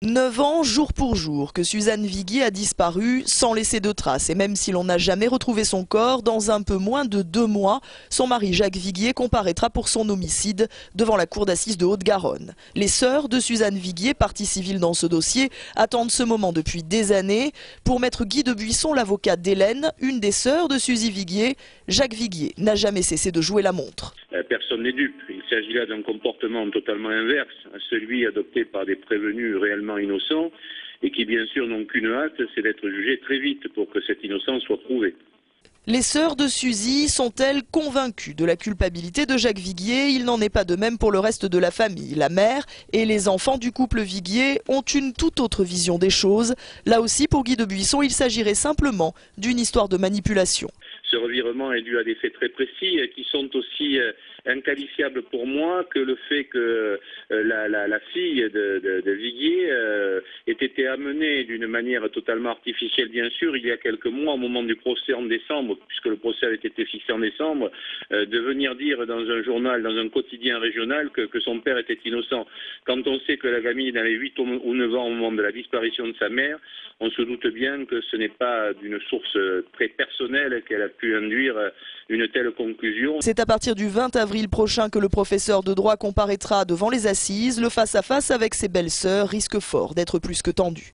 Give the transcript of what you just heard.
9 ans, jour pour jour, que Suzanne Viguier a disparu sans laisser de traces. Et même si l'on n'a jamais retrouvé son corps, dans un peu moins de 2 mois, son mari Jacques Viguier comparaîtra pour son homicide devant la cour d'assises de Haute-Garonne. Les sœurs de Suzanne Viguier, partie civile dans ce dossier, attendent ce moment depuis des années. Pour maître Guy de Buisson, l'avocat d'Hélène, une des sœurs de Suzy Viguier, Jacques Viguier n'a jamais cessé de jouer la montre. Personne n'est dupe. Il s'agit là d'un comportement totalement inverse à celui adopté par des prévenus réellement innocents et qui bien sûr n'ont qu'une hâte, c'est d'être jugés très vite pour que cette innocence soit prouvée. Les sœurs de Suzy sont-elles convaincues de la culpabilité de Jacques Viguier? Il n'en est pas de même pour le reste de la famille. La mère et les enfants du couple Viguier ont une toute autre vision des choses. Là aussi, pour Guy de Buisson, il s'agirait simplement d'une histoire de manipulation. Ce revirement est dû à des faits très précis qui sont aussi inqualifiables pour moi que le fait que la fille de Viguier ait été amenée d'une manière totalement artificielle, bien sûr, il y a quelques mois, au moment du procès en décembre, puisque le procès avait été fixé en décembre, de venir dire dans un journal, dans un quotidien régional que son père était innocent. Quand on sait que la gamine avait 8 ou 9 ans au moment de la disparition de sa mère, on se doute bien que ce n'est pas d'une source très personnelle qu'elle a pu induire une telle conclusion. C'est à partir du 20 avril prochain que le professeur de droit comparaîtra devant les assises. Le face-à-face avec ses belles-sœurs risque fort d'être plus que tendu.